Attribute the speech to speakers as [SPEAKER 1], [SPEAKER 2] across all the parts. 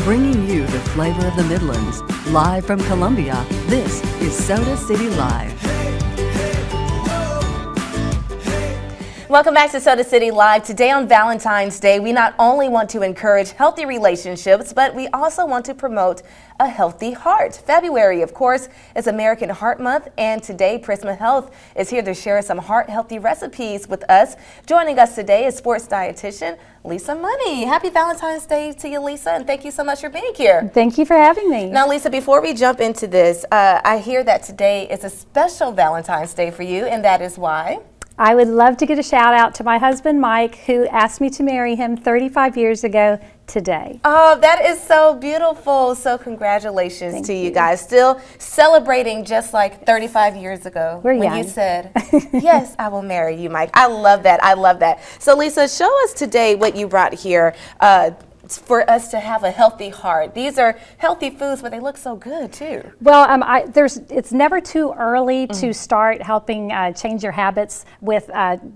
[SPEAKER 1] bringing you the flavor of the Midlands. Live from Columbia, this is Soda City Live.
[SPEAKER 2] Welcome back to Soda City Live. Today on Valentine's Day, we not only want to encourage healthy relationships, but we also want to promote a healthy heart. February, of course, is American Heart Month, and today Prisma Health is here to share some heart-healthy recipes with us. Joining us today is sports dietitian Lisa Money. Happy Valentine's Day to you, Lisa, and thank you so much for being here.
[SPEAKER 3] Thank you for having me.
[SPEAKER 2] Now, Lisa, before we jump into this, I hear that today is a special Valentine's Day for you, and that is why?
[SPEAKER 3] I would love to get a shout out to my husband, Mike, who asked me to marry him 35 years ago today.
[SPEAKER 2] Oh, that is so beautiful. So congratulations to you guys. Still celebrating just like 35 years ago when
[SPEAKER 3] young.
[SPEAKER 2] You said, yes, I will marry you, Mike. I love that. I love that. So Lisa, show us today what you brought here for us to have a healthy heart. These are healthy foods, but they look so good too.
[SPEAKER 3] Well, it's never too early to start helping change your habits with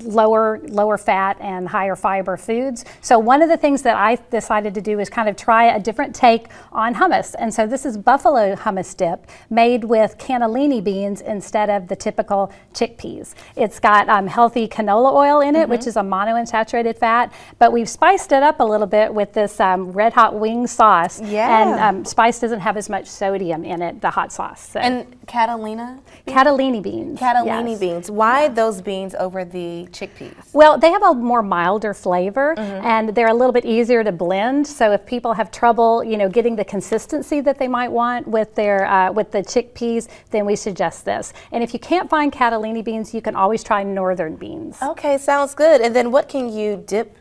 [SPEAKER 3] lower fat and higher fiber foods. So one of the things that I decided to do is kind of try a different take on hummus. And so this is buffalo hummus dip made with cannellini beans instead of the typical chickpeas. It's got healthy canola oil in it, which is a monounsaturated fat, but we've spiced it up a little bit with this red hot wing sauce.
[SPEAKER 2] Yeah.
[SPEAKER 3] And spice doesn't have as much sodium in it, the hot sauce. So.
[SPEAKER 2] And Catalina?
[SPEAKER 3] Cannellini beans.
[SPEAKER 2] Cannellini beans. Why those beans over the chickpeas?
[SPEAKER 3] Well, they have a more milder flavor and they're a little bit easier to blend. So if people have trouble, getting the consistency that they might want with their with the chickpeas, then we suggest this. And if you can't find Cannellini beans, you can always try northern beans.
[SPEAKER 2] Okay, sounds good. And then what can you dip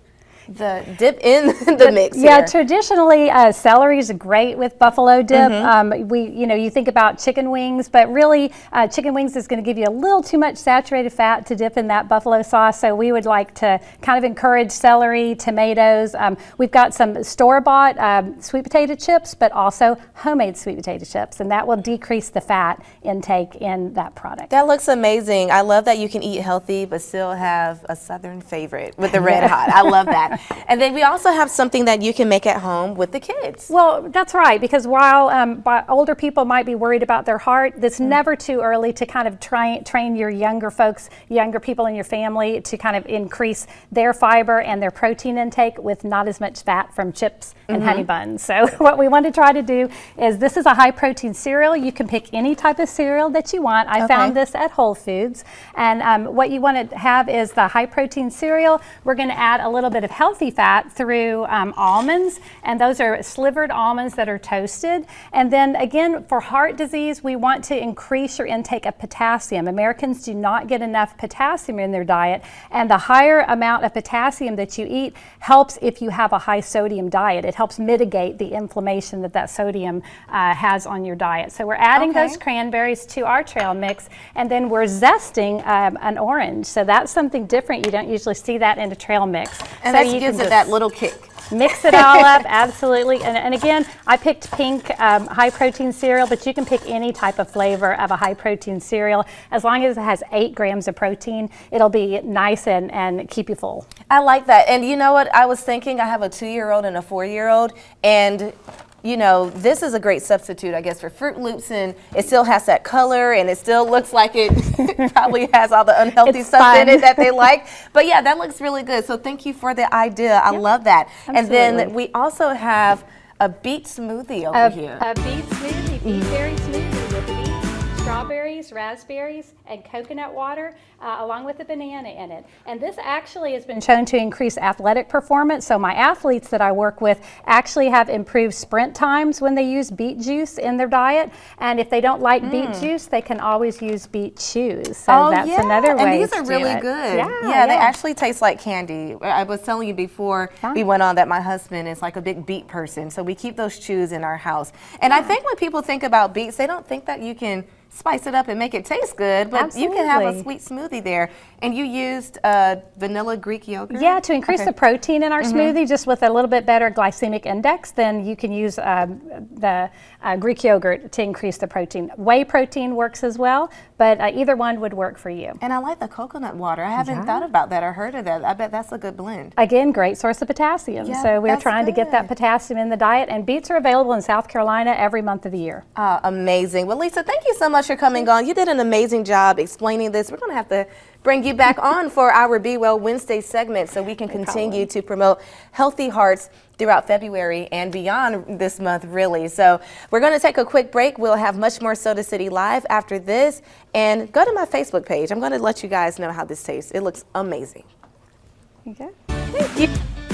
[SPEAKER 2] in the mix
[SPEAKER 3] Yeah,
[SPEAKER 2] here?
[SPEAKER 3] Traditionally, celery is great with buffalo dip. You think about chicken wings, but really chicken wings is going to give you a little too much saturated fat to dip in that buffalo sauce. So we would like to kind of encourage celery, tomatoes. We've got some store-bought sweet potato chips, but also homemade sweet potato chips, and that will decrease the fat intake in that product.
[SPEAKER 2] That looks amazing. I love that you can eat healthy, but still have a Southern favorite with the red hot. I love that. And then we also have something that you can make at home with the kids.
[SPEAKER 3] Well, that's right, because while older people might be worried about their heart, it's never too early to kind of train your younger folks, younger people in your family to kind of increase their fiber and their protein intake with not as much fat from chips and honey buns. So what we want to try to do is, this is a high protein cereal. You can pick any type of cereal that you want. I found this at Whole Foods. And what you want to have is the high protein cereal. We're going to add a little bit of healthy fat through almonds, and those are slivered almonds that are toasted. And then again, for heart disease, we want to increase your intake of potassium. Americans do not get enough potassium in their diet, and the higher amount of potassium that you eat helps if you have a high sodium diet. It helps mitigate the inflammation that sodium has on your diet. So we're adding those cranberries to our trail mix, and then we're zesting an orange. So that's something different. You don't usually see that in a trail mix.
[SPEAKER 2] And
[SPEAKER 3] so
[SPEAKER 2] that gives it that little kick.
[SPEAKER 3] Mix it all up, absolutely. And again, I picked pink high protein cereal, but you can pick any type of flavor of a high protein cereal. As long as it has 8 grams of protein, it'll be nice and keep you full.
[SPEAKER 2] I like that. And you know what? I was thinking, I have a 2-year-old and a 4-year-old, and this is a great substitute, I guess, for Fruit Loops, and it still has that color, and it still looks like it probably has all the unhealthy stuff in it that they like. But yeah, that looks really good. So thank you for the idea. I love that.
[SPEAKER 3] Absolutely.
[SPEAKER 2] And then we also have a beet smoothie over here.
[SPEAKER 3] A beet smoothie, beet berry smoothie with beets, strawberries, raspberries, and coconut water, along with a banana in it. And this actually has been shown to increase athletic performance. So my athletes that I work with actually have improved sprint times when they use beet juice in their diet. And if they don't like beet juice, they can always use beet chews. So that's another way.
[SPEAKER 2] And these
[SPEAKER 3] to
[SPEAKER 2] are
[SPEAKER 3] do
[SPEAKER 2] really
[SPEAKER 3] it.
[SPEAKER 2] good.
[SPEAKER 3] Yeah,
[SPEAKER 2] they actually taste like candy. I was telling you before we went on that my husband is like a big beet person. So we keep those chews in our house. And I think when people think about beets, they don't think that you can spice it up and make it taste good, but you can have a
[SPEAKER 3] Absolutely.
[SPEAKER 2] sweet smoothie there. And you used vanilla Greek yogurt?
[SPEAKER 3] Yeah, to increase the protein in our smoothie, just with a little bit better glycemic index, then you can use the Greek yogurt to increase the protein. Whey protein works as well, but either one would work for you.
[SPEAKER 2] And I like the coconut water. I haven't thought about that or heard of that. I bet that's a good blend.
[SPEAKER 3] Again, great source of potassium.
[SPEAKER 2] Yeah,
[SPEAKER 3] So we're
[SPEAKER 2] that's
[SPEAKER 3] trying to get that
[SPEAKER 2] good.
[SPEAKER 3] potassium in the diet, and beets are available in South Carolina every month of the year.
[SPEAKER 2] Amazing. Well, Lisa, thank you so much for coming on. You did an amazing job explaining this. We're going to have to bring you back on for our Be Well Wednesday segment so we can continue to promote healthy hearts throughout February and beyond this month, really. So we're going to take a quick break. We'll have much more Soda City Live after this. And go to my Facebook page. I'm going to let you guys know how this tastes. It looks amazing.
[SPEAKER 3] Okay.
[SPEAKER 2] Thank you.